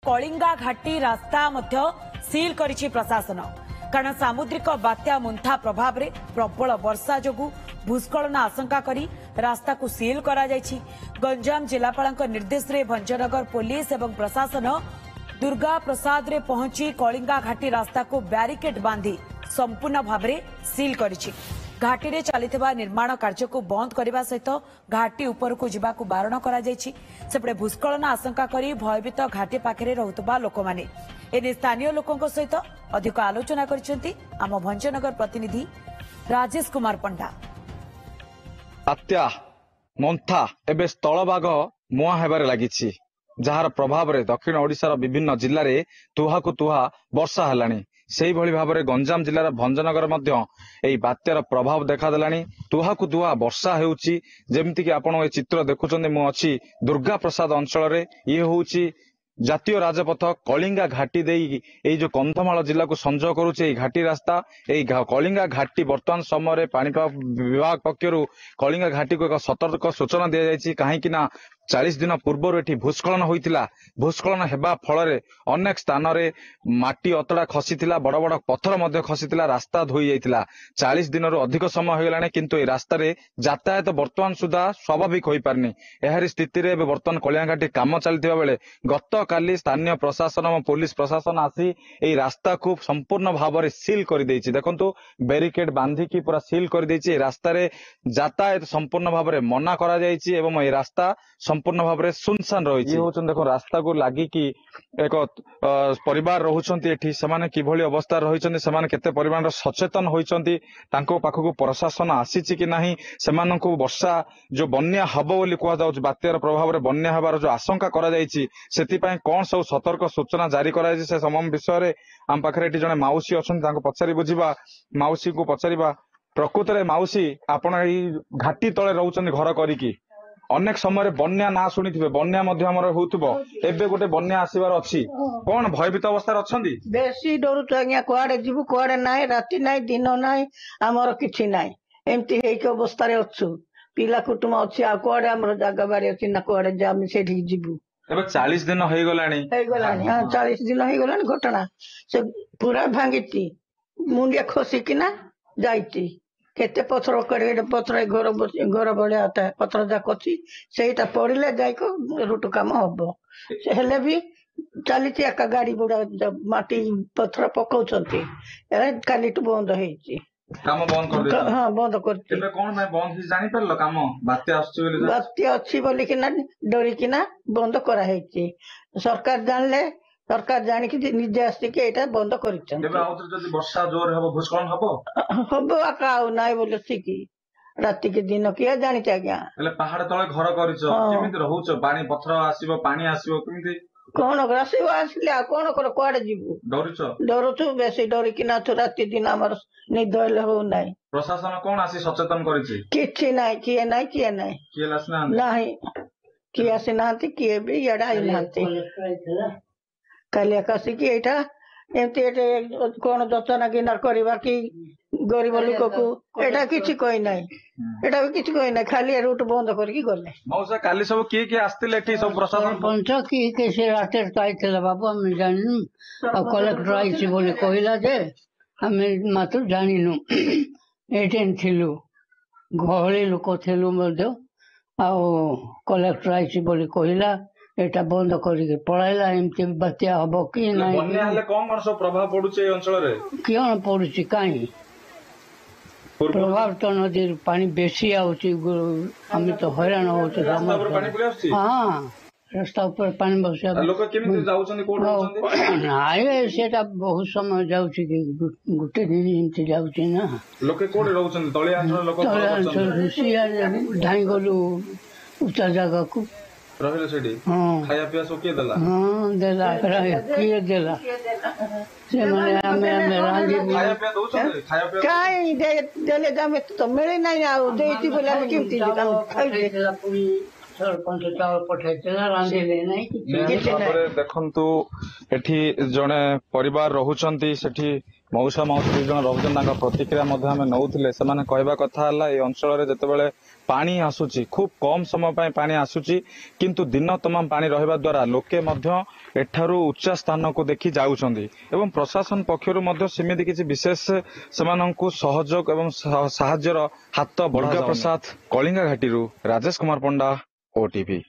कलिंगा घाटी रास्ता मध्य सील करिछि प्रशासन कारण सामुद्रिक बात्या मुंथा प्रभाव में प्रबल वर्षा जोगु भूस्खलन आशंका करी रास्ता को सील करा जायछि। गंजाम जिलापाल निर्देश रे भंजनगर पुलिस एवं प्रशासन दुर्गा प्रसाद रे पहुंची कलिंगा घाटी रास्ता को ब्यारिकेड बांधी संपूर्ण भाव में सील करिछि। घाटी रे चलिथिबा निर्माण कार्य को बंद करने सहित घाटी उपर को जिबाकु बारण करा जायछि। सेपटे भूस्खलन आशंका करी भयभीत घाटी पाखरे रहुतबा लोक माने एने स्थानीय लोकों सहित अधिक आलोचना करिसेंती आम भंजनगर प्रतिनिधि राजेश कुमार पंडा। बात्या मंथा एबे स्थलभाग मुआ हेबारे लागिछि जार प्रभाव रे दक्षिण ओडिशार विभिन्न जिल्ला रे तुहाकु तुहा वर्षा हेलानी। सेही भली भाबरे गंजाम जिल्लार भंजनगर मध्य एई बात्यार प्रभाव देखा देलानी। तुहाकु तुहा वर्षा हेउछि जेमिति कि आपण ए चित्र देखुचंदी मु अछि दुर्गा प्रसाद अंचल रे ये होउछि जातीय राजपथ कलिंगा घाटी देई एई जो कंधमाल जिला को संजोग करूछि एई घाटी रास्ता। एई कलिंगा घाटी वर्तमान समय पाणीपाग विभाग पक्षरु कलिंगा घाटी को एक सतर्क सूचना दिया जायछि काहे कि ना 40 दिन पूर्व एठी भूस्खलन होइतिला। भूस्खलन हेबा फल अनेक स्थान रे माटी अतड़ा खसीतिला बड़ बड़ पत्थर मध्य खसीतिला रास्ता धोई जाइतिला। 40 दिन अधिक समय हो गलानी किंतु ए रास्ता रे यातायात वर्तमान सुधा स्वाभाविक होई पारनी। एहरी स्थिति रे वर्तमान कलिंगा घाटी काम चलतिबा बेले गत काली स्थानीय प्रशासन और पुलिस प्रशासन आसी एई रास्ता को संपूर्ण भाव में सील कर देछि। देखंतु बैरिकेड बांधिकी पूरा सील कर देछि। ए रास्ता रे यातायात संपूर्ण भाव में मना करा जायछि एवं ए रास्ता संपूर्ण भाव में सुनसान रही। देखो रास्ता को लगिकी एक परिवार रोचंती एठी सेमाने किभली अवस्था रहिचंती सेमाने केते परिमाण सचेतन होइचंती तांको पाखको प्रशासन आसीछि कि नाही सेमानंको वर्षा जो बन्या हबो बोली कुआ जाउछ बात्यार प्रभाव रे बन्या हबार जो आशंका करा जायछि सेति पय कोन सब सतर्क सूचना जारी करा जायछि से समम विषय रे आम पाखरे एठी जने माउसी अछन तांको पछारी बुझिबा माउसी को पछारिबा। प्रकृत रे माउसी आपण एई घाटी तळे रहउचंती घर करिकी अनेक समय बन्या ना शुणी बन्या एबे गोटे बन्या आसबार अच्छी कौन भयभीत अवस्था अच्छा बेसी डर आज्ञा कुआडे जीवु कुआडे ना राति ना दिन ना आमर कि ना एमती अवस्था अच्छु पिला कुटुम अच्छी आ कुआडे आम जगह बाड़ी अच्छी ना कुआडे से जीवु 40 दिन हो गला 40 दिन हो गला घटना से पूरा भांगी मुंडिया खसिकिना जाइती केते पथर कड़े पथर घर घर भाया होता है पथर जाक अच्छी से पड़े जाक रुट कम हम हेले भी चली गाड़ी बुढ़ा माटी पथर पकाउछंती काली बंद हो काम बंद कर दे। हाँ बंद कर कौन बंद जानी पारलो काम बात्या अच्छी बोलिकिना डरिकिना बंद कराई सरकार जानले सरकार जानिक निजे आसिक बंद कर वर्षा जोर हम भूस्खलन हम आका ना बोले ठीक राति के दिन किए जानी आज्ञा पहाड़ तले घर कर पानी पथर आसो पानी आसो कौन आसो आसिले कौन कर कुआडे जीवु डरुचु बेसी डरिकिना राति दिन आम निद हो ना प्रशासन कौन आसी सचेतन किसी ना किए ना किए ना किए आसी ना किए भी इे आई ना काली आकाशिकी एटा एमती कौन दचना गिना करवा कि गरीब लोक को एटा किछि कहि नै एटा भी किछि कहि नै खाली रूट बंद करके गले मौसा काली सब के आस्तिले एठी सब प्रशासन पंच की से रास्ते आइथिला बाबू हम जानिनु आ कलेक्टर आइछि बोले कहिला जे हम मात्र जानिनु एटेन थिलु गहली लोक थिलु मध्य आ कलेक्टर आइछि बोले कहिला एटा बंद करके पड़ाइला एमती बात्या हम कि ना कौन सब प्रभाव पड़ुचे अंचल कौन पड़ुची कहीं प्रभाव तो नदी पानी बेसी आम तो हैरान हो हाँ रास्ता ऊपर पानी बसा नाई से बहुत समय जाऊँ गोटे दिन एमती जाऊँ धाई गलु उच्चा जगह को खाया पिया सब किए देला देला किए देला से माने हमें रांधी खाया पिया दोछन खाया पिया काई देले जामे तो मिले नहीं आ देती बोला केमती काम खाइ सरपंच चावल पठाइला रांधी ले नहीं देखंतु एठी जने परिवार रहुचंती सेठी मौसा मौसी दुई जन रहुछन प्रतिक्रिया आम नौले से कहवा कथा ए अंचल जितेबाला पानी आसूची खूब कम समय पाई पानी आसूची किंतु दिन तमाम पानी रहिबा द्वारा लोके एठारू उच्चा स्थान को देखि जाउछंदी एवं प्रशासन पक्षरु सेमिति किछि विशेष सेमानंकु सहयोग एवं साहाय्यर हाथ बढ़ा प्रसाद कलिंगा घाटी राजेश कुमार पंडा ओटीवी।